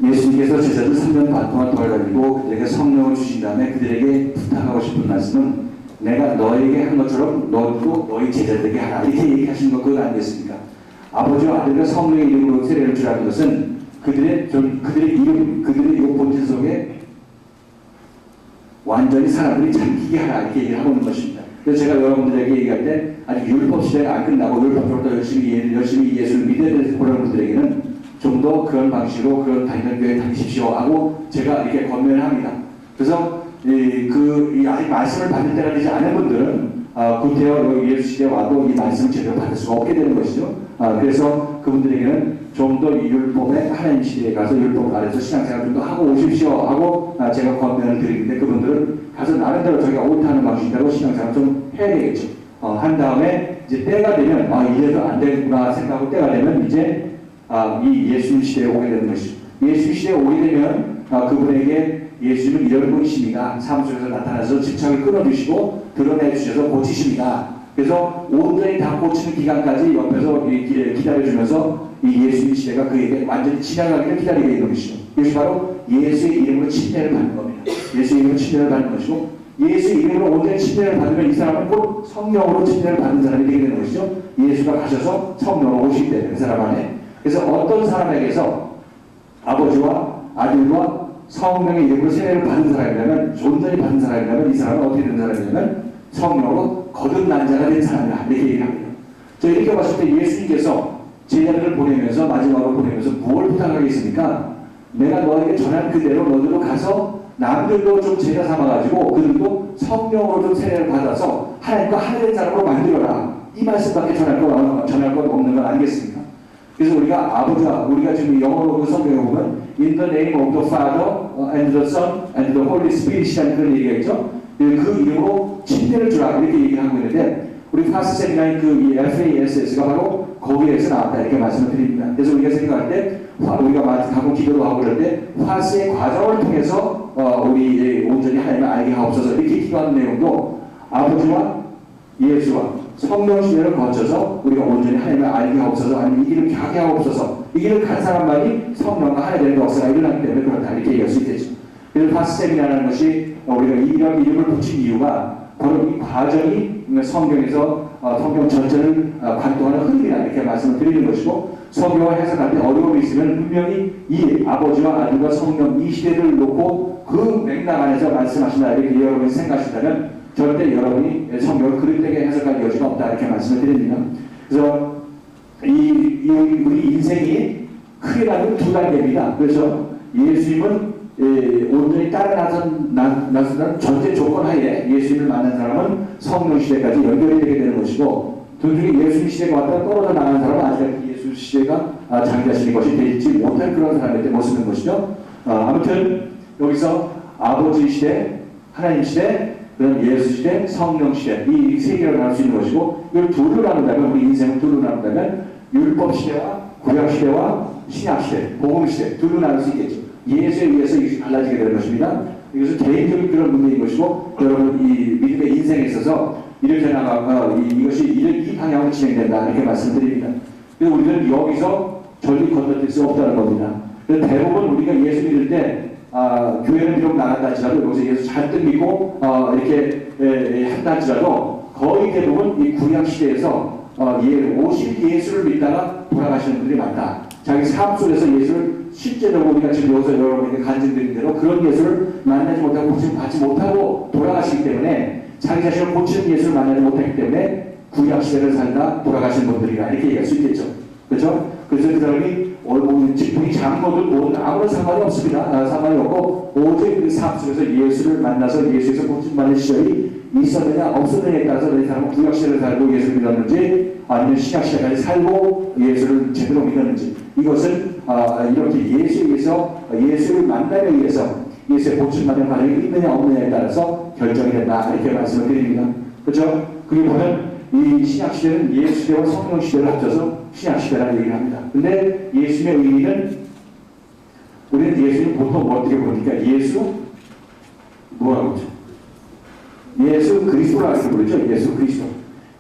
예수님께서 제자들 3년 반 동안 돌아다니고 그들에게 성령을 주신 다음에 그들에게 부탁하고 싶은 말씀은 내가 너에게 한 것처럼 너도 너희 제자들에게 하라 이렇게 얘기하신 것 그건 아니겠습니까? 아버지와 아들과 성령의 이름으로 세례를 주라는 것은 그들의 이름, 그들의 이 본질 속에 완전히 사람들이 잠기게 하라 이렇게 얘기를 하고 있는 것입니다. 그래서 제가 여러분들에게 얘기할 때 아직 율법 시대가 안 끝나고 율법으로 더 열심히 예수를 믿어야 될 그런 분들에게는 좀 더 그런 방식으로 그런 다니는 교회 다니십시오 하고 제가 이렇게 권면을 합니다. 그래서 아직 말씀을 받을 때가 되지 않은 분들은 구태여 예수 시대에 와도 이 말씀을 제대로 받을 수가 없게 되는 것이죠. 그래서 그분들에게는 좀 더 율법의 하나님 시대에 가서 율법 아래서 신앙생활 좀 더 하고 오십시오 하고 제가 권면을 드리는데 그분들은 가서 나름대로 저희가 옳다는 방식이라고 신앙생활 좀 해야 되겠죠. 한 다음에 이제 때가 되면 이래도 안 되겠구나 생각하고 때가 되면 이제 이 예수 시대에 오게 되는 것이죠. 예수 시대에 오게 되면 그분에게 예수님은 이런 분이십니다. 삶 속에서 나타나서 집착을 끊어주시고 드러내주셔서 고치십니다. 그래서 온전히 다 고치는 기간까지 옆에서 기다려주면서 이 예수님 시대가 그에게 완전히 지나가기를 기다리게 되는 것이죠. 이것이 바로 예수의 이름으로 침례를 받는 겁니다. 예수의 이름으로 침례를 받는 것이고 예수의 이름으로 온전히 침례를 받으면 이 사람은 곧 성령으로 침례를 받는 사람이 되게 되는 것이죠. 예수가 가셔서 성령으로 오시기 때문에 그 사람 안에. 그래서 어떤 사람에게서 아버지와 아들과 성령의 이름으로 세례를 받은 사람이라면 온전히 받은 사람이라면 이 사람은 어떻게 된 사람이냐면 성령으로 거듭난 자가 된 사람이다 이렇게 얘기합니다. 저 이렇게 봤을 때 예수님께서 제자들을 보내면서 마지막으로 보내면서 무엇을 부탁하겠습니까? 내가 너에게 전한 그대로 너희도 가서 남들도 좀 제자 삼아가지고 그들도 성령으로 좀 세례를 받아서 하나님과 하나 된 사람으로 만들어라. 이 말씀밖에 전할 건 없는 건 아니겠습니까? 그래서 우리가 지금 영어로 그 성경에 보면 In the name of the Father and the Son and the Holy Spirit이라는 그런 얘기가 있죠. 그 이름으로 침례를 주라 이렇게 얘기하고 있는데 우리 파스 세미나의 그 FASS가 바로 거기에서 나왔다 이렇게 말씀을 드립니다. 그래서 우리가 생각할 때 우리가 가끔 기도도 하고 그럴 때 파스의 과정을 통해서 우리 온전히 하나님을 알게 하옵소서 이렇게 기도하는 내용도 아버지와 예수와 성령 시대를 거쳐서 우리가 온전히 하나님을 알게 하옵소서 아니면 이 길을 가게 하옵소서 이 길을 간 사람만이 성령과 하나 되는 역사가 일어나기 때문에 그렇다 이렇게 얘기할 수 있겠죠. 그래서 파스세미나라는 것이 우리가 이런 이름을 붙인 이유가 바로 이 과정이 성경에서 성경 전체를 관통하는 흐름이다 이렇게 말씀을 드리는 것이고 성경을 해석할 때 어려움이 있으면 분명히 이 아버지와 아들과 성령 이 시대를 놓고 그 맥락 안에서 말씀하신다 이렇게 여러분이 생각하신다면 절대 여러분이 성경을 그릇되게 해석할 여지가 없다 이렇게 말씀을 드립니다. 그래서 우리 인생이 크게 나누는 두 단계입니다. 그래서 예수님은 온전히 나서는 전제 조건 하에 예수님을 만난 사람은 성령 시대까지 연결이 되게 되는 것이고 도중에 예수님 시대가 왔다가 떨어져 나가는 사람은 아직 예수 시대가 자기 자신의 것이 되지 못할 그런 사람의 모습인 것이죠. 아무튼 여기서 아버지 시대, 하나님 시대, 그다음 예수 시대, 성령 시대 이 세 개로 나눌 수 있는 것이고 이걸 둘로 나눈다면 우리 인생을 둘로 나눈다면 율법 시대와 구약 시대와 신약 시대, 복음 시대 둘로 나눌 수 있겠죠. 예수에 의해서 이것이 달라지게 되는 것입니다. 이것은 개인적인 그런 문제인 것이고 여러분 이 믿음의 인생에 있어서 이렇게 이것이 이 방향으로 진행된다 이렇게 말씀드립니다. 그래서 우리는 여기서 절대 건너뛸 수 없다는 겁니다. 그래서 대부분 우리가 예수 믿을 때 교회는 비록 나간다 할지라도 여기서 예수 잔뜩 믿고 이렇게 한다 할지라도 거의 대부분 이 구약 시대에서 오실 예수를 믿다가 돌아가시는 분들이 많다. 자기 삶 속에서 예수를 실제적으로 우리가 지금 여기서 여러분에게 간증드린 대로 그런 예수를 만나지 못하고 고침 받지 못하고 돌아가시기 때문에 자기 자신을 고치는 예수를 만나지 못했기 때문에 구약 시대를 살다 돌아가신 분들이라 이렇게 얘기할 수 있겠죠. 그렇죠? 그래서 그 사람이 직분이 장로든 뭐든 아무런 상관이 없습니다. 상관이 없고 오직 그 삶 속에서 예수를 만나서 예수에서 고침받는 시절이 있었느냐 없었느냐에 따라서 이 사람은 구약 시대를 살고 예수를 믿었는지 아니면 신약 시대까지 살고 예수를 제대로 믿었는지 이것은 이렇게 예수에서 예수를 만나기 위해서 예수의 고침받는 과정이 있느냐 없느냐에 따라서 결정이 된다 이렇게 말씀을 드립니다. 그렇죠? 그리고 보면 이 신약 시대는 예수 시대와 성령 시대를 합쳐서 신약 시대라는 얘기를 합니다. 근데 예수의 의미는 우리는 예수는 보통 어떻게 보니까 예수 뭐라고 그러죠? 예수 그리스도라고 부르죠. 예수 그리스도.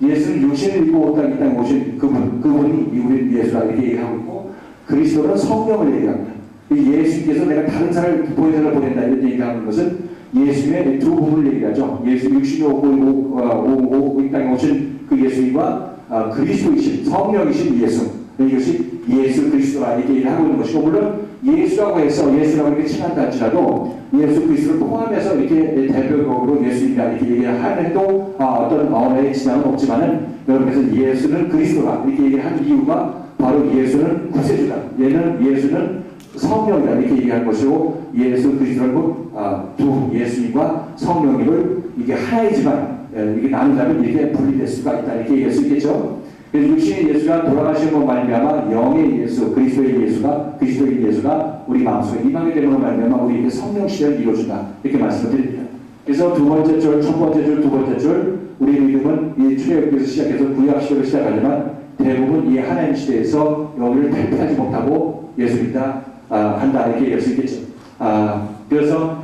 예수는 육신을 입고 이 땅에 오신 그분이 우리 예수라 이렇게 얘기하고 있고, 그리스도는 성령을 얘기합니다. 예수님께서 내가 다른 사람을 보혜사를 보낸다 이런 얘기하는 것은 예수님의 두 부분을 얘기하죠. 예수 육신이 오고 이 땅에 오신 그 예수님과 그리스도이신 성령이신 예수, 이것이 예수 그리스도라 이렇게 얘기하고 있는 것이고, 물론 예수라고 해서 예수라고 이렇게 칭한다 할지라도 예수 그리스도를 포함해서 이렇게 대표적으로 예수님이라 이렇게 얘기를 해도 어떤 언어의 지장은 없지만은, 여러분께서 예수는 그리스도라 이렇게 얘기하는 이유가 바로 예수는 구세주다, 예수는 성령이다 이렇게 얘기하는 것이고, 예수 그리스도를 두 예수님과 성령님을 이게 하나이지만 이게 나누자면 이렇게 분리될 수가 있다 이렇게 얘기할 수 있겠죠. 그래서 육신의 예수가 돌아가신 것 말미암아 영의 예수, 그리스도의 예수가 우리 마음속에 임하게 되는 것 말미암아 우리에게 성령 시대를 이루어준다 이렇게 말씀을 드립니다. 그래서 두 번째 줄, 첫 번째 줄, 두 번째 줄, 우리 믿음은 이 출애굽에서 시작해서 구약 시대로 시작하지만 대부분 이 하나님 시대에서 여기를 탈피하지 못하고 예수 믿다 한다 이렇게 얘기할 수 있겠죠. 그래서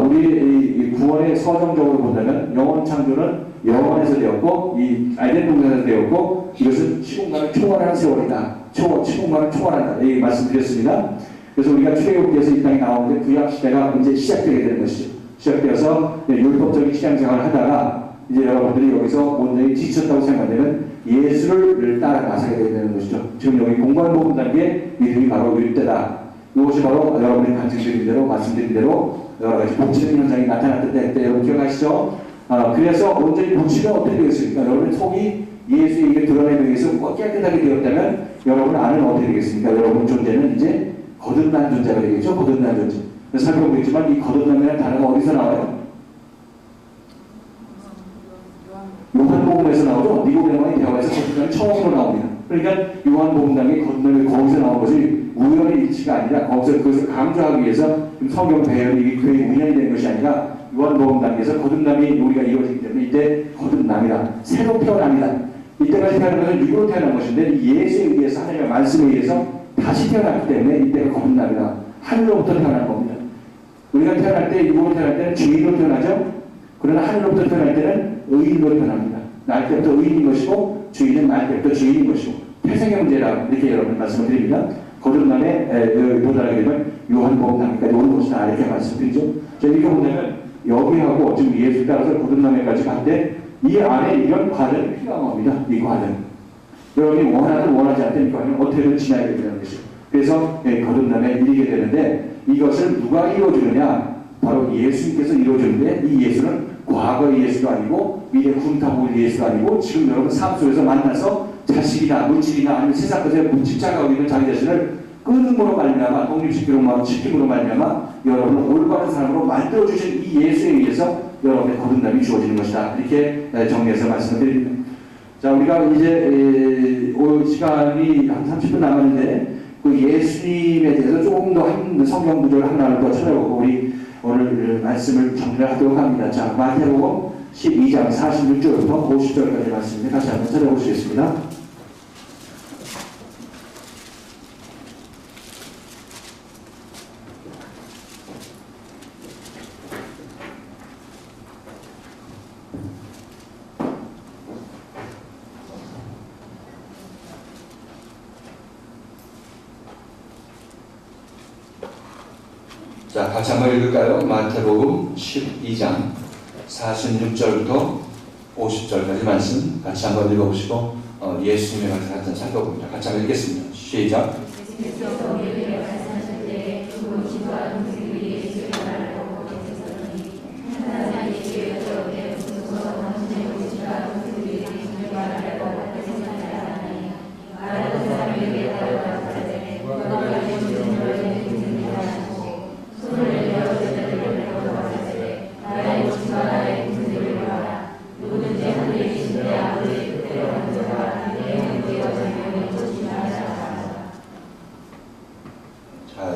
우리 구원의 서정적으로 본다면 영원 창조는 영원에서 되었고, 이 알덴 동산에서 되었고, 이것은 시공간을 초월하는 세월이다. 시공간을 초월한다. 이 말씀드렸습니다. 그래서 우리가 출애굽에서 이 땅에 나오는데 구약 시대가 이제 시작되게 되는 것이죠. 시작되어서 율법적인 신앙생활을 하다가 이제 여러분들이 여기서 온전히 지쳤다고 생각되면 예수를 따라 나서게 되는 것이죠. 지금 여기 공관복음 단계의 믿음이 바로 율대다. 이것이 바로 여러분이 간증드린 대로 말씀드린 대로 여러 가지 복치는 현상이 나타났을 때 여러분 기억하시죠? 그래서 온전히 복치면 어떻게 되겠습니까? 여러분의 속이 예수에게 드러내기 위해서 깨끗하게 되었다면 여러분 안은 어떻게 되겠습니까? 여러분 존재는 이제 거듭난 존재가 되겠죠? 거듭난 존재. 살펴보겠지만 이 거듭남이라는 단어가 어디서 나와요? 요한복음에서 나오죠? 니고데모의 대화에서 거듭남이 처음으로 나옵니다. 그러니까 요한복음당의 거듭남이 거기서 나온 것이 우연의 일치가 아니라 거기서 그것을 강조하기 위해서 성경 배열이 교회의 운영이 된 것이 아니라 요한복음 단계에서 거듭남이 우리가 이루어지기 때문에 이때 거듭남이다. 새로 태어납니다. 이때까지 태어난 것은 육으로 태어난 것인데 예수에 의해서 하나님의 말씀에 의해서 다시 태어났기 때문에 이때가 거듭남이다. 하늘로부터 태어난 겁니다. 우리가 태어날 때 육으로 태어날 때는 죄인으로 태어나죠. 그러나 하늘로부터 태어날 때는 의인으로 태어납니다. 날 때부터 의인인 것이고 죄인은 날 때부터 죄인인 것이고 태생의 문제라 이렇게 여러분 말씀을 드립니다. 거듭남에 도달하게 되면 요한복음 단계까지 오는 것이다 이렇게 말씀드리죠. 자, 이렇게 보면 여기하고 지금 예수 따라서 거듭남에까지 갈 때 이 안에 이런 과정이 필요한 겁니다. 이 과정. 여러분이 원하든 원하지 않든 이 과정을 어떻게든 지나야 되는 것이죠. 그래서 거듭남에 이르게 되는데 이것을 누가 이루어주느냐? 바로 예수님께서 이루어주는데 이 예수는 과거의 예수가 아니고 미래 훈타고 예수가 아니고 지금 여러분 삶 속에서 만나서 자식이나 물질이나 아니면 세상 것에 집착하고 있는 자기 자신을 끊음으로 말미암아 독립시킴으로 말미암아 여러분을 올바른 사람으로 만들어주신 이 예수에 의해서 여러분의 거듭남이 주어지는 것이다. 이렇게 정리해서 말씀을 드립니다. 자, 우리가 이제 오늘 시간이 한 30분 남았는데 그 예수님에 대해서 조금 더 성경 구절을 하나를 더 찾아보고 우리 오늘 말씀을 정리하도록 합니다. 자, 마태복음 12장 46절부터 50절까지 말씀을 다시 한번 찾아보시겠습니다. 자, 같이 한번 읽을까요? 마태복음 12장 46절부터 50절까지 말씀 같이 한번 읽어보시고 예수님의 말씀 같이 살펴봅니다. 같이 한번 읽겠습니다. 시작.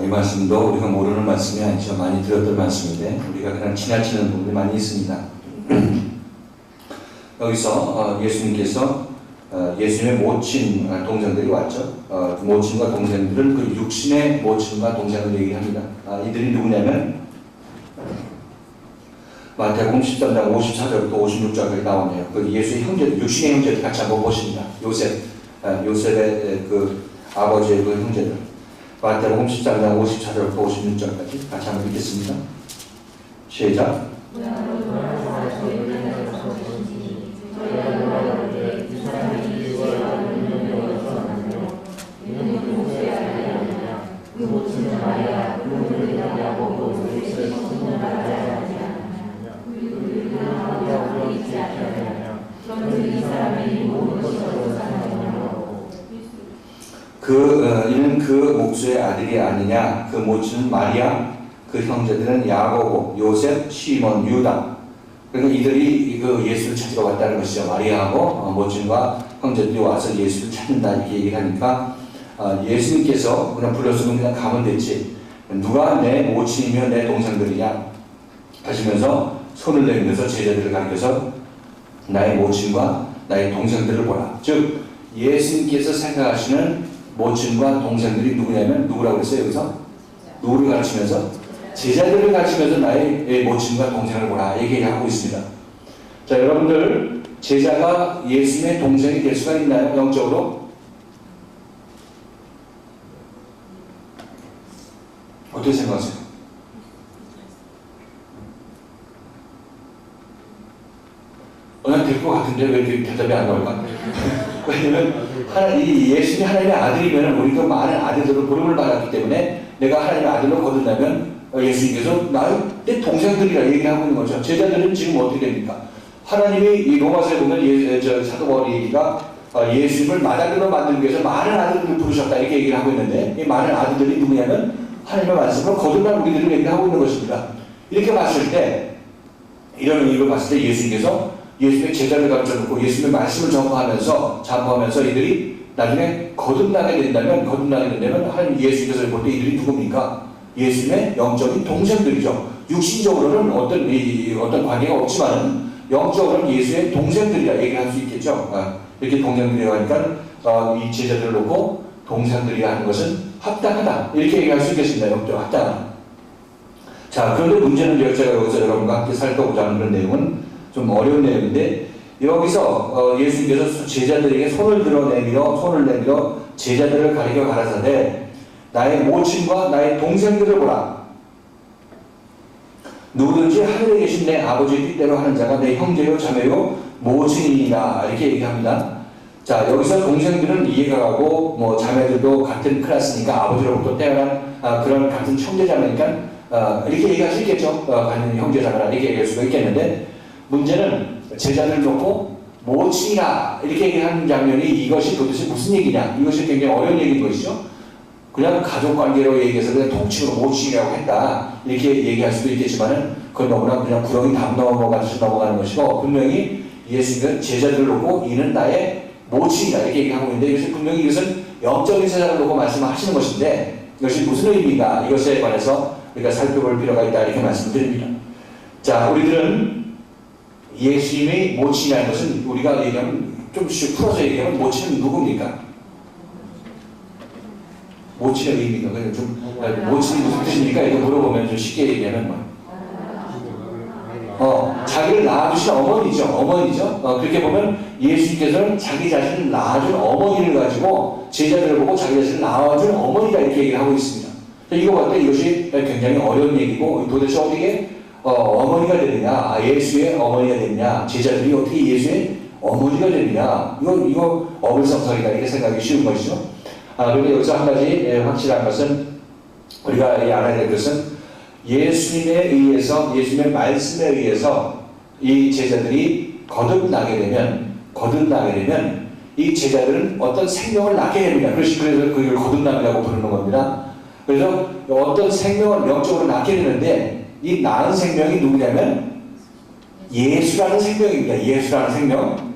이 말씀도 우리가 모르는 말씀이 아니죠. 많이 들었던 말씀인데 우리가 그냥 지나치는 부분이 많이 있습니다. 여기서 예수님께서 예수님의 모친 동생들이 왔죠. 모친과 동생들은 그 육신의 모친과 동생을 얘기합니다. 이들이 누구냐면 마태복음 13장 54절부터 56절까지 나오네요. 그 예수의 형제들, 육신의 형제들 같이 한번 보십니다. 요셉의 그 아버지의 그 형제들. 마태복음 13장 54절부터 56절까지 같이 한번 읽겠습니다. 시작. 이는 그 목수의 아들이 아니냐. 그 모친은 마리아, 그 형제들은 야고보, 요셉, 시몬, 유다. 그러니까 이들이 그 예수를 찾으러 왔다는 것이죠. 마리아하고 모친과 형제들이 와서 예수를 찾는다 이렇게 얘기를 하니까 예수님께서 그냥 불렀으면 그냥 가면 됐지. 누가 내 모친이며 내 동생들이냐 하시면서 손을 내밀면서 제자들을 가리켜서 나의 모친과 나의 동생들을 보라. 즉 예수님께서 생각하시는 모친과 동생들이 누구냐면 누구라고 했어요? 여기서 누구를 가르치면서 제자들을 가르치면서 나의 모친과 동생을 보라 얘기하고 있습니다. 자, 여러분들 제자가 예수님의 동생이 될 수가 있나요? 영적으로? 어떻게 생각하세요? 그냥 될 것 같은데 왜 이렇게 대답이 안 나올까? 왜냐면 이 예수님이 하나님의 아들이면 우리가 많은 아들들로 부름을 받았기 때문에 내가 하나님의 아들로 거듭나면 예수님께서 내 동생들이라 얘기하고 있는 거죠. 제자들은 지금 어떻게 됩니까? 하나님이 이 로마서에 보면 사도 바울이가 예수님을 맏아들로 만들기 위해서 많은 아들들을 부르셨다 이렇게 얘기를 하고 있는데 이 많은 아들들이 누구냐면 하나님의 말씀으로 거듭난 우리들을 얘기하고 있는 것입니다. 이렇게 봤을 때 이런 의미로 봤을 때 예수님께서 예수님의 제자를 가르쳐놓고 예수님의 말씀을 전파하면서 이들이 나중에 거듭나게 된다면 하나님 예수님께서 볼 때 이들이 누굽니까? 예수님의 영적인 동생들이죠. 육신적으로는 어떤 관계가 없지만 영적으로는 예수의 동생들이라 얘기할 수 있겠죠. 이렇게 동생들이라고 하니까 이 제자들을 놓고 동생들이라 하는 것은 합당하다 이렇게 얘기할 수 있겠습니다. 영적으로 합당하다. 자, 그런데 문제는 제가 여기서 여러분과 함께 살펴보자 하는 그런 내용은 좀 어려운 내용인데 여기서 예수님께서 제자들에게 손을 내밀어 제자들을 가리켜 가라사대 나의 모친과 나의 동생들을 보라. 누구든지 하늘에 계신 내 아버지의 뜻대로 하는 자가 내 형제요 자매요 모친이니라 이렇게 얘기합니다. 자, 여기서 동생들은 이해가 가고 자매들도 같은 클래스니까 아버지로부터 태어난 그런 같은 형제자매니까 이렇게 얘기할 수 있겠죠. 같은 형제자매라 이렇게 얘기할 수가 있겠는데 문제는 제자들 놓고 모친이라 이렇게 얘기하는 장면이 이것이 도대체 무슨 얘기냐 이것이 굉장히 어려운 얘기인 것이죠. 그냥 가족관계로 얘기해서 그냥 통칭으로 모친이라고 했다 이렇게 얘기할 수도 있겠지만은 그건 너무나 그냥 구렁이 담 넘어가듯이 넘어가는 것이고 분명히 예수님은 제자들을 놓고 이는 나의 모친이다 이렇게 얘기하고 있는데 이것은 분명히 이것은 영적인 세상을 놓고 말씀하시는 것인데 이것이 무슨 의미인가 이것에 관해서 우리가 살펴볼 필요가 있다 이렇게 말씀드립니다. 자, 우리들은 예수님의 모친이라는 것은 우리가 얘기하면 좀씩 풀어서 얘기하면 모친은 누굽니까? 모친의 의미가 그냥 좀 모친이 무슨 뜻입니까? 이거 물어보면 좀 쉽게 얘기하면 자기를 낳아주신 어머니죠. 그렇게 보면 예수님께서는 자기 자신을 낳아준 어머니를 가지고 제자들을 보고 자기 자신을 낳아준 어머니가 이렇게 얘기를 하고 있습니다. 이거 볼 때 이것이 굉장히 어려운 얘기고 도대체 어떻게 어머니가 되느냐, 예수의 어머니가 되느냐, 제자들이 어떻게 예수의 어머니가 되느냐, 이거 어불성설이다 이렇게 생각하기 쉬운 것이죠. 그런데 여기서 한 가지 확실한 것은 우리가 알아야 될 것은 예수님에 의해서 예수님의 말씀에 의해서 이 제자들이 거듭나게 되면 이 제자들은 어떤 생명을 낳게 됩니다. 그래서 그걸 거듭남이라고 부르는 겁니다. 그래서 어떤 생명을 영적으로 낳게 되는데 이 낳은 생명이 누구냐면 예수라는 생명입니다. 예수라는 생명.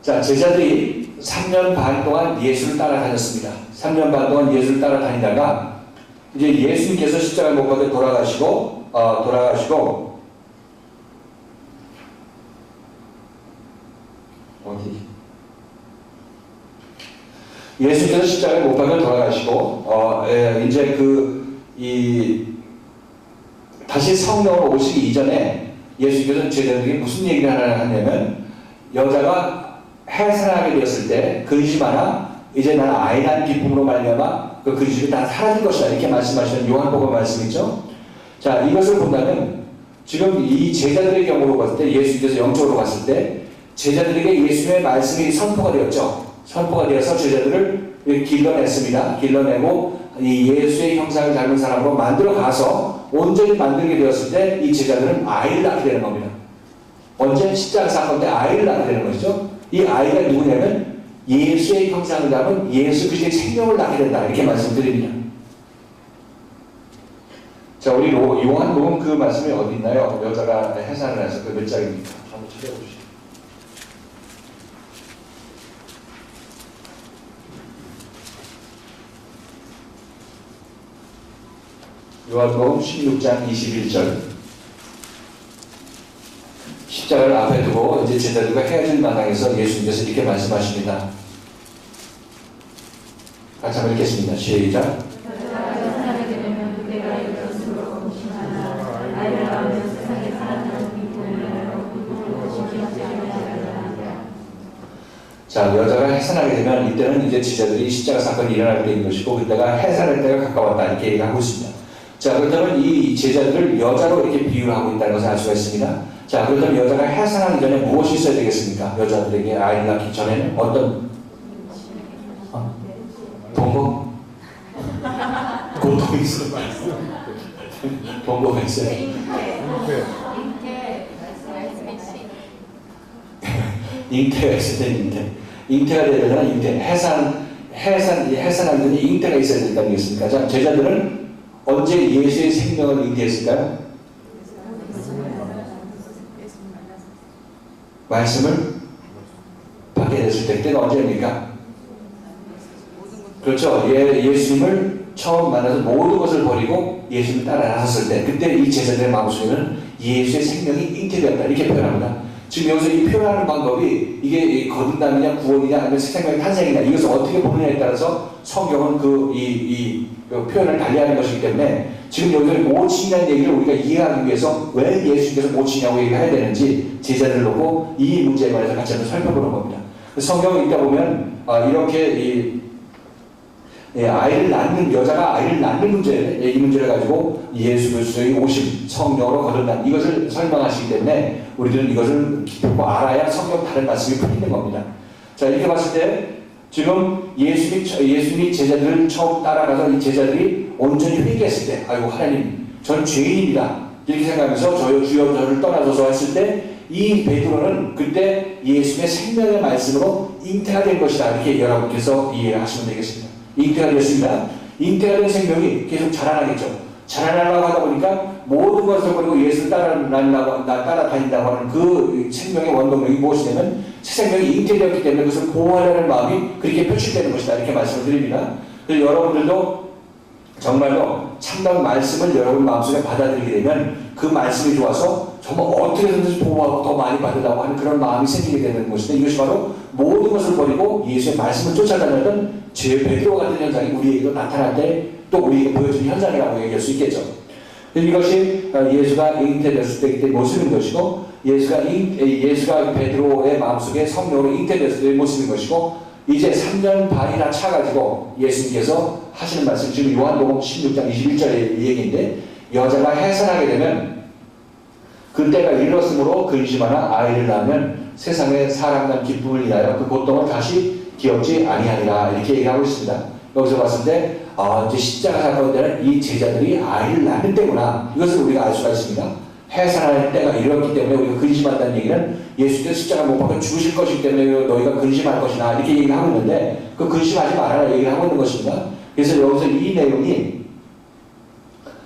자, 제자들이 3년 반 동안 예수를 따라다녔습니다. 3년 반 동안 예수를 따라다니다가 이제 예수님께서 십자가에 못 박혀 돌아가시고 예수님께서 십자가에 못 박혀 돌아가시고 이제 다시 성령으로 오시기 이전에 예수님께서 제자들에게 무슨 얘기를 하냐면 여자가 해산하게 되었을 때 근심하나 이제 나는 아이 낳은 기쁨으로 말미암아 그 근심이 다 사라질 것이다 이렇게 말씀하시는 요한복음 말씀이죠. 자, 이것을 본다면 지금 이 제자들의 경우로 봤을 때 예수님께서 영적으로 봤을 때 제자들에게 예수님의 말씀이 선포가 되었죠. 선포가 되어서 제자들을 길러냈습니다. 길러내고 이 예수의 형상을 닮은 사람으로 만들어 가서 온전히 만들게 되었을 때 이 제자들은 아이를 낳게 되는 겁니다. 언제? 십자가 사건 때 아이를 낳게 되는 것이죠. 이 아이가 누구냐면 예수의 형상을 닮은 예수 그리스도의 생명을 낳게 된다 이렇게 말씀드립니다. 자, 우리 요한복음 그 말씀이 어디 있나요? 여자가 해산을 해서 그 몇 장입니까? 한번 찾아보시죠. 요한복음 16장 21절. 십자가를 앞에 두고 이제 제자들과 헤어질 마당에서 예수님께서 이렇게 말씀하십니다. 같이 한번 읽겠습니다. 시작. 자, 여자가 해산하게 되면 이때는 이제 제자들이 십자가 사건이 일어날 때인 것이고 그때가 해산할 때가 가까웠다 이렇게 얘기하고 있습니다. 자, 그렇다면 이 제자들을 여자로 이렇게 비유하고 있다는 것을 알 수가 있습니다. 자, 그렇다면 여자가 해산하기 전에 무엇이 있어야 되겠습니까? 여자들에게 아이를 낳기 전에는 어떤 동거? 고통이 있어요. 동거가 있어요. 잉태가 있어야 돼, 잉태. 잉태가 되야 되잖아, 잉태. 해산하기 전에 잉태가 있어야 된다는 게 있습니까? 자, 제자들은 언제 예수의 생명을 잉태했을까요? 말씀을 받게 됐을 때, 그때가 언제입니까? 그렇죠. 예수님을 처음 만나서 모든 것을 버리고 예수님을 따라 나섰을 때, 그때 이 제자들의 마음속에는 예수의 생명이 잉태되었다 이렇게 표현합니다. 지금 여기서 이 표현하는 방법이 이게 거듭남이냐 구원이냐 아니면 새 생명의 탄생이냐 이것을 어떻게 보느냐에 따라서 성경은 그 표현을 달리하는 것이기 때문에 지금 여기서 모친이라는 얘기를 우리가 이해하기 위해서 왜 예수님께서 모친이냐고 얘기해야 되는지 제자들을 놓고 이 문제에 관해서 같이 한번 살펴보는 겁니다. 성경을 읽다 보면 이렇게 아이를 낳는 여자가 아이를 낳는 문제 이 문제를 가지고 예수 그리스도의 오심 성령으로 거듭난 이것을 설명하시기 때문에 우리들은 이것을 깊고 알아야 성경 다른 말씀이 풀리는 겁니다. 자, 이렇게 봤을 때 지금 예수님이 제자들을 처음 따라가서 이 제자들이 온전히 회개했을 때 아이고 하나님 전 죄인입니다 이렇게 생각하면서 주여 저를 떠나소서 했을 때 이 베드로는 그때 예수님의 생명의 말씀으로 잉태가 된 것이다 이렇게 여러분께서 이해하시면 되겠습니다. 잉태가 되었습니다. 잉태가 된 생명이 계속 자라나겠죠. 자라나려고 하다 보니까 모든 것을 버리고 예수를 따라다닌다고 하는 그 생명의 원동력이 무엇이냐면 새 생명이 잉태되었기 때문에 그것을 보호하려는 마음이 그렇게 표출되는 것이다 이렇게 말씀을 드립니다. 그래서 여러분들도 정말로 참다운 말씀을 여러분 마음속에 받아들이게 되면 그 말씀이 좋아서 정말 어떻게 해서든지 보호하고 더 많이 받으려고 하는 그런 마음이 생기게 되는 것인데 이것이 바로 모든 것을 버리고 예수의 말씀을 쫓아다니던 제 베드로 같은 현상이 우리에게도 나타날 때 또 우리에게 보여주는 현상이라고 얘기할 수 있겠죠. 이것이 예수가 잉태됐을 때의 모습인 것이고 예수가 베드로의 마음속에 성령으로 잉태됐을 때의 모습인 것이고 이제 3년 반이나 차가지고 예수님께서 하시는 말씀 지금 요한복음 16장 21절의 얘기인데 여자가 해산하게 되면 그때가 이르렀으므로 근심하나 아이를 낳으면 세상에 사람간 기쁨을 인하여 그 고통을 다시 기억지 아니하리라 이렇게 얘기하고 있습니다. 여기서 봤을 때 이제 십자가 사건 때는 이 제자들이 아이를 낳는 때구나 이것을 우리가 알 수가 있습니다. 해산할 때가 이르렀기 때문에 우리가 근심한다는 얘기는 예수께서 십자가 못 박혀 죽으실 것이기 때문에 너희가 근심할 것이나 이렇게 얘기를 하고 있는데 그 근심하지 말아라 얘기를 하고 있는 것입니다. 그래서 여기서 이 내용이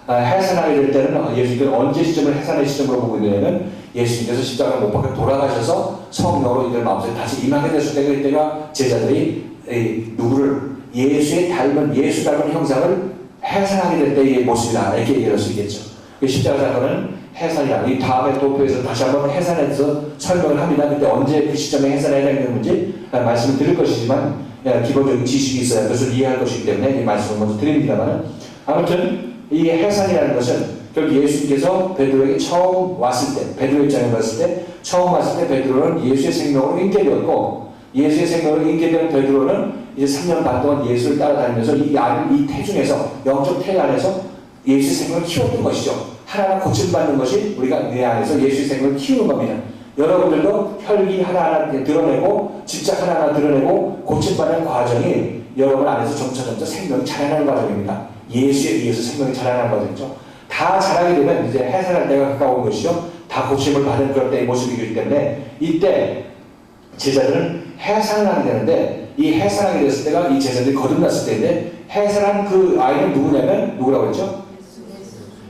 해산하게 될 때는 예수님께서 언제 시점을 해산의 시점으로 보고 있냐면 예수님께서 십자가를 못 박혀 돌아가셔서 성령으로 이들 마음속에 다시 임하게 됐을 때가 이때가 제자들이 누구를 예수 닮은 형상을 해산하게 될 때의 모습이다 이렇게 얘기할 수 있겠죠. 십자가 사건은 해산이야. 이 다음에 도표에서 다시 한번 해산해서 설명을 합니다. 그때 언제 그 시점에 해산해야 되는지 말씀을 드릴 것이지만 기본적인 지식이 있어야 그것을 이해할 것이기 때문에 이 말씀을 먼저 드립니다만 아무튼 이 해산이라는 것은 그럼 예수님께서 베드로에게 처음 왔을 때, 베드로 입장에 봤을 때, 처음 왔을 때 베드로는 예수의 생명으로 인계되었고, 예수의 생명으로 인계된 베드로는 이제 3년 반 동안 예수를 따라다니면서 이 태중에서, 영적 태 안에서 예수의 생명을 키웠던 것이죠. 하나하나 고침받는 것이 우리가 내 안에서 예수의 생명을 키우는 겁니다. 여러분들도 혈기 하나하나 드러내고, 집착 하나하나 드러내고, 고침받는 과정이 여러분 안에서 점차 생명이 자라나는 과정입니다. 예수에 의해서 생명이 자라나는 과정이죠. 다 자라게 되면 이제 해산할 때가 가까운 것이죠. 다 고침을 받은 그런 때의 모습이기 때문에 이때 제자들은 해산을 하게 되는데, 이 해산하게 됐을 때가 이 제자들이 거듭났을 때인데, 해산한 그 아이는 누구냐면 누구라고 했죠?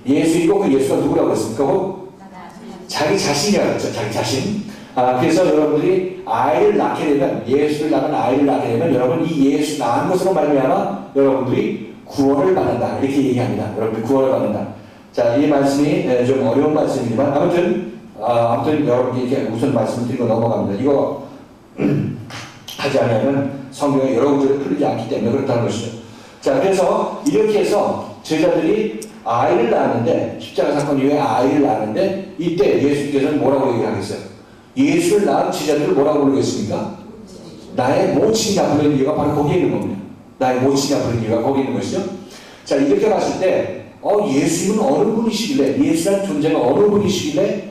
예수이고 그 예수가 누구라고 했습니까? 자기 자신이라고 했죠. 자기 자신. 그래서 여러분들이 아이를 낳게 되면, 예수를 낳은 아이를 낳게 되면 여러분 이 예수 낳은 것으로 말미암아 여러분들이 구원을 받는다, 이렇게 얘기합니다. 여러분들이 구원을 받는다. 자, 이 말씀이 좀 어려운 말씀이지만 아무튼 여러분께 이렇게 우선 말씀을 드리고 넘어갑니다. 이거 하지 않으면 성경에 여러 구절이 흐르지 않기 때문에 그렇다는 것이죠. 자, 그래서 이렇게 해서 제자들이 아이를 낳았는데, 십자가 사건 이후에 아이를 낳았는데, 이때 예수님께서는 뭐라고 얘기하겠어요? 예수를 낳은 제자들을 뭐라고 부르겠습니까? 나의 모친이라 부르는 이유가 바로 거기에 있는 겁니다. 나의 모친이라 부르는 이유가 거기에 있는 것이죠. 자, 이렇게 봤을 때 예수님은 어느 분이시길래, 예수라는 존재가 어느 분이시길래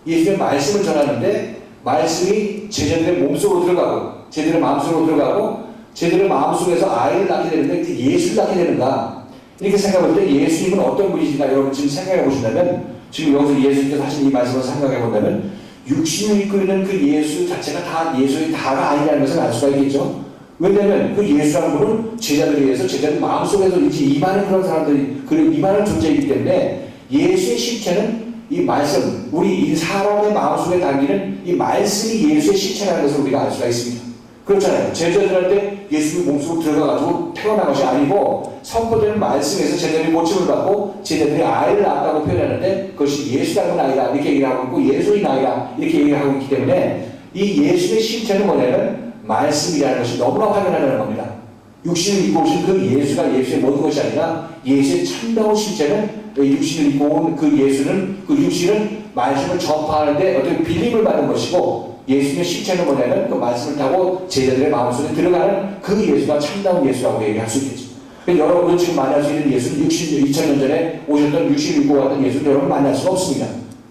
예수의 말씀을 전하는데 말씀이 제자들의 몸속으로 들어가고 제자들의 마음속으로 들어가고 제자들의 마음속에서 아이를 낳게 되는데 그 예수를 낳게 되는가, 이렇게 생각할 때 예수님은 어떤 분이신가 여러분 지금 생각해 보신다면, 지금 여기서 예수님께서 하신 이 말씀을 생각해 본다면 육신을 입고 있는 그 예수 자체가 다 예수의 다가 아니라는 것을 알 수가 있겠죠. 왜냐하면 그 예수라는 분은 제자들에 의해서 제자들 마음속에서 이제 임하는 그런 사람들이, 그리고 임하는 존재이기 때문에 예수의 실체는 이 말씀, 우리 이 사람의 마음속에 담기는 이 말씀이 예수의 실체라는 것을 우리가 알 수가 있습니다. 그렇잖아요. 제자들한테 예수의 몸속으로 들어가가지고 태어난 것이 아니고 선포되는 말씀에서 제자들이 모침을 받고 제자들이 아이를 낳았다고 표현하는데 그것이 예수라는 아이라 이렇게 얘기를 하고 있고 예수의 아이라 이렇게 얘기를 하고 있기 때문에 이 예수의 실체는 뭐냐면 말씀이라는 것이 너무나 확연하다는 겁니다. 육신을 입고 오신 그 예수가 예수의 모든 것이 아니라 예수의 참다운 실체는 육신을 입고 온 그 예수는, 그 육신은 말씀을 전파하는데 어떤 빌림을 받은 것이고, 예수의 실체는 뭐냐면 그 말씀을 타고 제자들의 마음속에 들어가는 그 예수가 참다운 예수라고 얘기할 수 있겠죠. 여러분들 지금 만날 수 있는 예수는 2000년 전에 오셨던 육신을 입고 왔던 예수는 여러분 만날 수가 없습니다.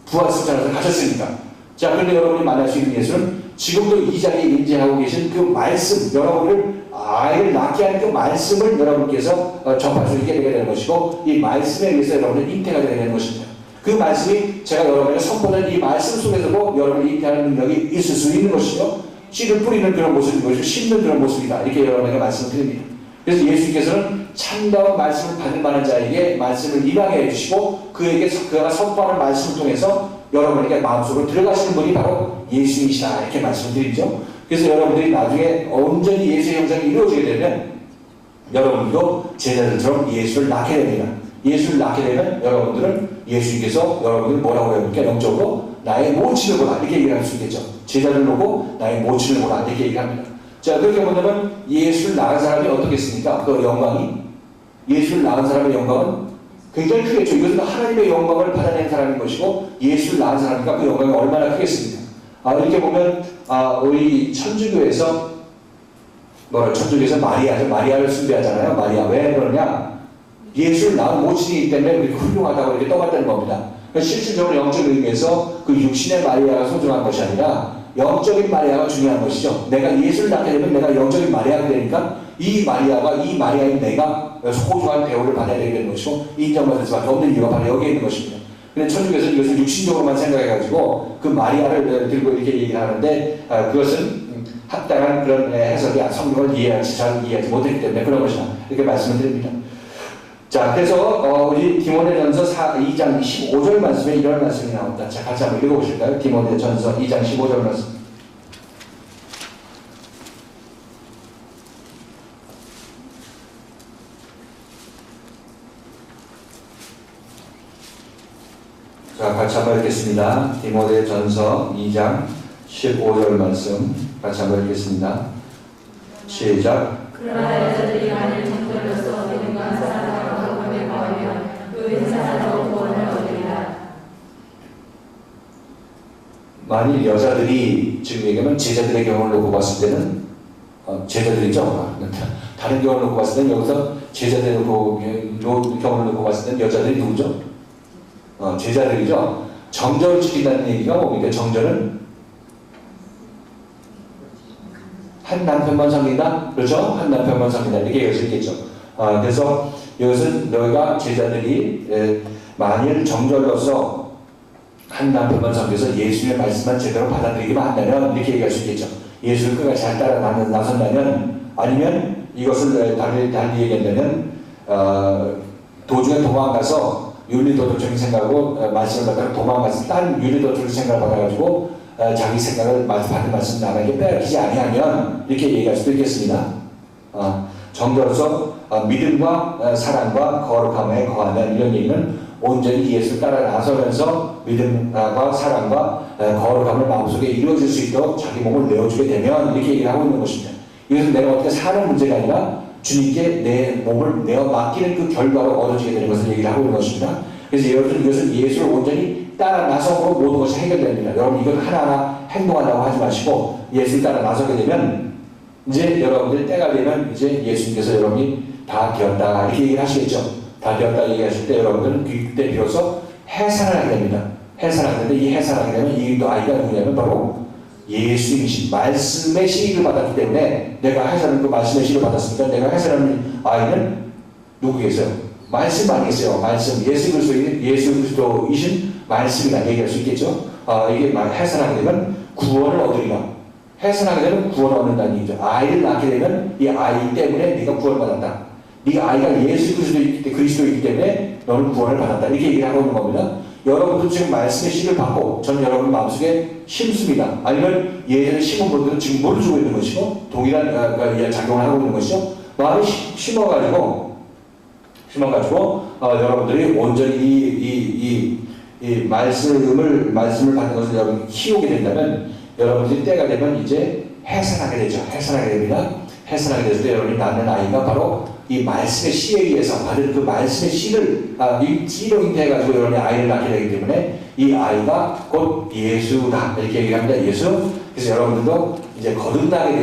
부활승천에서 가셨으니까. 자, 그런데 여러분이 만날 수 있는 예수는 지금도 이 자리에 임재하고 계신 그 말씀, 여러분을 아이를 낳게 하는 그 말씀을 여러분께서 접할 수 있게 되게 되는 것이고, 이 말씀에 의해서 여러분의 잉태가 되게 되는 것입니다. 그 말씀이 제가 여러분에게 선포된 이 말씀 속에서도 여러분이 잉태하는 능력이 있을 수 있는 것이죠. 씨를 뿌리는 그런 모습인 것이고 심는 그런 모습이다, 이렇게 여러분에게 말씀을 드립니다. 그래서 예수님께서는 참다운 말씀을 받는 많은 자에게 말씀을 임하게 해주시고 그가 선포하는 말씀을 통해서 여러분에게 마음속으로 들어가시는 분이 바로 예수님이시다, 이렇게 말씀을 드리죠. 그래서 여러분들이 나중에 온전히 예수의 형상이 이루어지게 되면 여러분도 제자들처럼 예수를 낳게 됩니다. 예수를 낳게 되면 여러분들은 예수님께서 여러분들 뭐라고 해볼게, 영적으로 나의 모친을 보라, 이렇게 얘기할 수 있겠죠. 제자를 놓고 나의 모친을 보라, 이렇게 얘기합니다. 자, 그렇게 보면 예수를 낳은 사람이 어떻겠습니까? 그 영광이, 예수를 낳은 사람의 영광은 굉장히 크겠죠. 이것은 하나님의 영광을 받아낸 사람인 것이고 예수를 낳은 사람이니까 그 영광이 얼마나 크겠습니까? 이렇게 보면 우리 천주교에서 천주교에서 마리아죠. 마리아를 숭배하잖아요. 마리아. 왜 그러냐? 예수를 낳은 모친이기 때문에 우리 훌륭하다고 이렇게 떠받드는 겁니다. 실질적으로 영적 의미에서 그 육신의 마리아가 소중한 것이 아니라 영적인 마리아가 중요한 것이죠. 내가 예수를 낳게 되면 내가 영적인 마리아가 되니까 이 마리아인 내가 소중한 대우를 받아야 되는 것이고 인정받을 수밖에 없는 이유가 바로 여기에 있는 것입니다. 근데 천주교에서는 이것을 육신적으로만 생각해가지고 그 마리아를 들고 이렇게 얘기를 하는데 그것은 합당한 그런 해석이 성경을 잘 이해하지 못했기 때문에 그런 것이다, 이렇게 말씀을 드립니다. 자, 그래서 우리 디모데전서 2장 15절 말씀에 이런 말씀이 나옵니다. 자, 같이 한번 읽어보실까요? 디모데전서 2장 15절 말씀. 자, 같이 한번 읽겠습니다. 디모데전서 2장 15절 말씀 같이 한번 읽겠습니다. 시작. 그러나 여자들이 만일 정결로서 믿음과 사랑과 복음에 거하면 그 은사로 구원을 얻으리라. 만일 여자들이 지금 얘기하면 제자들의 경우를 놓고 봤을 때는 제자들이죠. 다른 경우를 놓고 봤을 때는 여기서 제자들의 경우를 놓고 봤을 때는 여자들이 누구죠? 제자들이죠. 정절을 지킨다는 얘기가 뭡니까? 정절은 한 남편만 섬긴다? 그렇죠? 한 남편만 섬긴다. 이렇게 얘기할 수 있겠죠. 그래서 이것은 너희가 제자들이 만일 정절로서 한 남편만 섬겨서 예수의 말씀만 제대로 받아들이기만 한다면 이렇게 얘기할 수 있겠죠. 예수를 끝까지 잘 따라 나선다면, 아니면 이것을 달리 얘기한다면 도중에 도망가서 윤리도덕적인 생각으로 말씀을 받다가 도망가서 딴 윤리도덕적인 생각을 받아가지고 자기 생각을 받은 말씀 나에게 빼앗기지 아니하면 이렇게 얘기할 수도 있겠습니다. 정도로서 믿음과 사랑과 거룩함에 거하면, 이런 얘기는 온전히 예수를 따라 나서면서 믿음과 사랑과 거룩함을 마음속에 이루어질 수 있도록 자기 몸을 내어주게 되면 이렇게 얘기를 하고 있는 것입니다. 이것은 내가 어떻게 사는 문제가 아니라 주님께 내 몸을 내어 맡기는 그 결과로 얻어지게 되는 것을 얘기를 하고 있는 것입니다. 그래서 여러분, 이것은 예수를 온전히 따라 나서므로 모든 것이 해결됩니다. 여러분, 이건 하나하나 행동한다고 하지 마시고 예수를 따라 나서게 되면 이제 여러분들 때가 되면 이제 예수님께서 여러분이 다 되었다 이렇게 얘기를 하시겠죠. 다 되었다 얘기하실 때 여러분들은 그때 비로소 해산을 하게 됩니다. 해산하게 되는데, 이 해산하게 되면 이 아이가 누구냐면 바로 예수님이신 말씀의 시기를 받았기 때문에, 내가 해산하는 그 말씀의 시기를 받았으니까 내가 해산하는 아이는 누구겠어요? 말씀 아니겠어요? 말씀, 예수 그리스도이신 말씀이라 얘기할 수 있겠죠. 이게 해산하게 되면 구원을 얻으리라. 해산하게 되면 구원을 얻는다는 얘기죠. 아이를 낳게 되면 이 아이 때문에 네가 구원을 받았다. 네가 아이가 예수 그리스도이기 때문에 너는 구원을 받았다. 이렇게 얘기를 하고 있는 겁니다. 여러분도 지금 말씀의 씨를 받고 저는 여러분 마음속에 심습니다. 아니면 예전에 심은 분들은 지금 뭘 주고 있는 것이고 동일한 작용을 하고 있는 것이죠. 마음이 심어가지고 여러분들이 온전히 이 말씀을 받는 것을 여러분이 키우게 된다면, 여러분들이 때가 되면 이제 해산하게 되죠. 해산하게 됩니다. 해산하게 됐을 때 여러분이 낳는 아이가 바로 이 말씀의 씨에 의해서 받은 그 말씀의 씨를 이 씨로 잉태해가지고 여러분이 아이를 낳게 되기 때문에 이 아이가 곧 예수다 이렇게 얘기합니다. 예수. 그래서 여러분들도 이제 거듭나게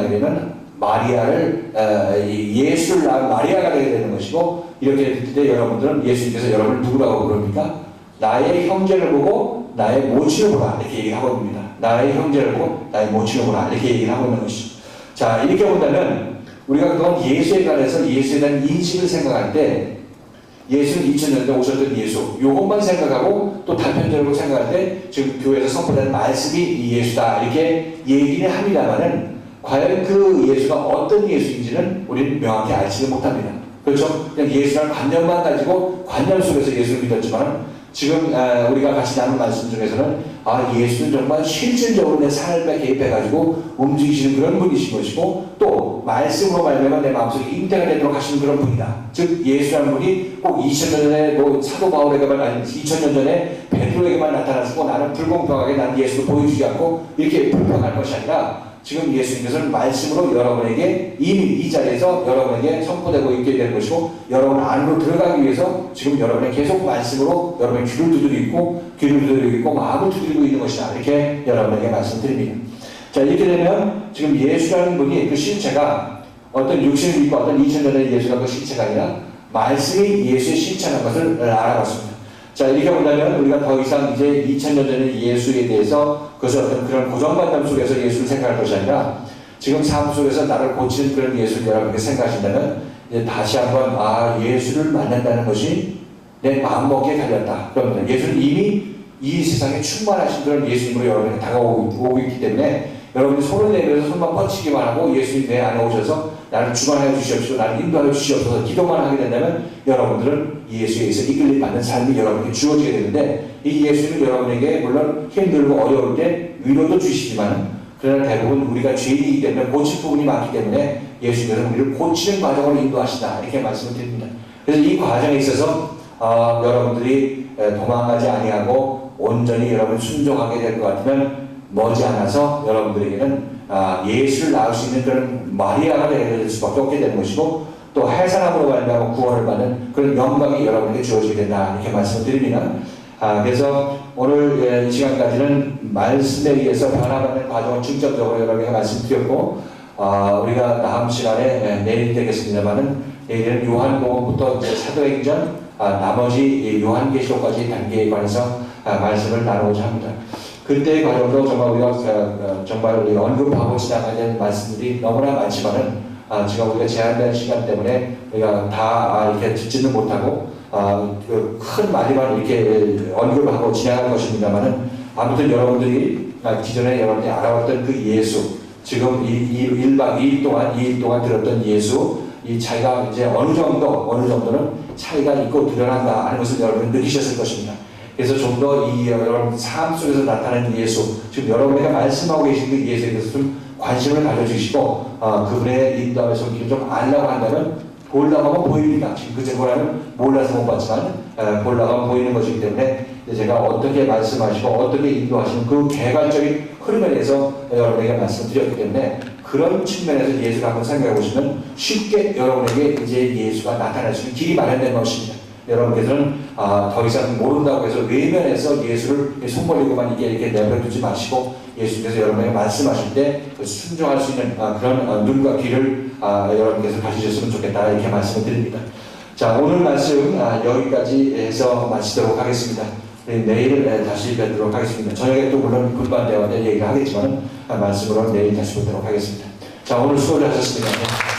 되면 마리아를 예수를 낳은 마리아가 되게 되는 것이고, 이렇게 됐을 때 여러분들은 예수님께서 여러분을 누구라고 부릅니까? 나의 형제를 보고 나의 모친을 보라 이렇게 얘기하고 있습니다. 나의 형제를 보고 나의 모친을 보라 이렇게 얘기를 하고 있는 것이죠. 자, 이렇게 본다면 우리가 그동안 예수에 관해서 예수에 대한 인식을 생각할 때, 예수는 2000년 전에 오셨던 예수, 요것만 생각하고 또 단편적으로 생각할 때 지금 교회에서 선포되는 말씀이 이 예수다 이렇게 얘기는 합니다만은, 과연 그 예수가 어떤 예수인지는 우리는 명확히 알지는 못합니다. 그렇죠? 그냥 예수라는 관념만 가지고 관념 속에서 예수를 믿었지만, 지금 우리가 같이 나눈 말씀 중에서는 예수는 정말 실질적으로 내 삶에 개입해가지고 움직이시는 그런 분이신 것이고, 또 말씀으로 말미암아 내 마음속에 잉태가 되도록 하시는 그런 분이다. 즉 예수라는 분이 꼭 2000년 전에 사도 바울에게만, 아니 2000년 전에 베드로에게만 나타나시고 나는 불공평하게 나는 예수를 보여주지 않고 이렇게 불평할 것이 아니라, 지금 예수님께서는 말씀으로 여러분에게 이미 이 자리에서 여러분에게 선포되고 있게 되는 것이고, 여러분 안으로 들어가기 위해서 지금 여러분의 계속 말씀으로 여러분의 귀를 두드리고 있고 마음을 두드리고 있는 것이다 이렇게 여러분에게 말씀드립니다. 자, 이렇게 되면 지금 예수라는 분이 그 실체가 어떤 육신을 입고 어떤 2000년의 예수라는 그 실체가 아니라 말씀이 예수의 실체라는 것을 알아봤습니다. 자, 이렇게 본다면 우리가 더 이상 이제 2000년 전의 예수에 대해서 그것을 어떤 그런 고정관념 속에서 예수를 생각할 것이 아니라, 지금 삶 속에서 나를 고치는 그런 예수를 여러분께 생각하신다면, 이제 다시 한번 예수를 만난다는 것이 내 마음먹기에 달렸다. 그럽니다. 예수는 이미 이 세상에 충만하신 그런 예수님으로 여러분에게 다가오고 있기 때문에, 여러분이 손을 내밀어서 손만 뻗치기만 하고 예수님 내 안에 오셔서 나를 주관하여 주시옵시고 나를 인도하여 주시옵소서 기도만 하게 된다면, 여러분들은 예수에 의해서 이끌림 받는 삶이 여러분에게 주어지게 되는데, 이 예수님은 여러분에게 물론 힘들고 어려울 때 위로도 주시지만, 그러나 대부분 우리가 죄인이기 때문에 고칠 부분이 많기 때문에 예수님은 우리를 고치는 과정을 인도하신다 이렇게 말씀을 드립니다. 그래서 이 과정에 있어서 여러분들이 도망가지 아니하고 온전히 여러분 순종하게 될 것 같으면, 머지않아서 여러분들에게는 예수를 낳을 수 있는 그런 마리아가 될 수밖에 없게 되는 것이고, 또 해산함으로 말미암아 구원을 받는 그런 영광이 여러분에게 주어지게 된다 이렇게 말씀을 드립니다. 그래서 오늘 이 시간까지는 말씀에 의해서 변화받는 과정을 중점적으로 여러분에게 말씀드렸고, 우리가 다음 시간에 내일 되겠습니다만은 내일은 요한복음부터 이제 사도행전, 나머지 요한계시록까지 단계에 관해서 말씀을 나누고자 합니다. 그때의 과정도 정말 우리가 정말 우리가 언급하고 지나가야 될 말씀들이 너무나 많지만은 지금 우리가 제한된 시간 때문에 우리가 다 이렇게 듣지는 못하고 큰 말이만 이렇게 언급하고 지나갈 것입니다만은 아무튼 여러분들이 기존에 여러분들이 알아왔던 그 예수, 지금 1박 2일 동안 들었던 예수, 이 차이가 이제 어느 정도는 차이가 있고 드러난다 하는 것을 여러분이 느끼셨을 것입니다. 그래서 좀 더 여러분 삶 속에서 나타나는 예수, 지금 여러분에게 말씀하고 계신 그 예수에 대해서 좀 관심을 가져주시고 그분의 인도하면서 좀 알라고 한다면 보려고 하면 보입니다. 지금 그 제보라는 몰라서 못 봤지만 보려고 하면 보이는 것이기 때문에 제가 어떻게 말씀하시고 어떻게 인도하시는 그 개괄적인 흐름에 대해서 여러분에게 말씀드렸기 때문에 그런 측면에서 예수를 한번 생각해 보시면 쉽게 여러분에게 이제 예수가 나타날 수 있는 길이 마련된 것입니다. 여러분께서는 더 이상 모른다고 해서 외면해서 예수를 손 벌리고만 이렇게 내버려두지 마시고 예수께서 여러분에게 말씀하실 때 순종할 수 있는 그런 눈과 귀를 여러분께서 가지셨으면 좋겠다 이렇게 말씀을 드립니다. 자, 오늘 말씀 여기까지 해서 마치도록 하겠습니다. 내일 다시 뵙도록 하겠습니다. 저녁에 또 물론 분반대화 때 얘기를 하겠지만 말씀으로 내일 다시 뵙도록 하겠습니다. 자, 오늘 수고를 하셨습니다.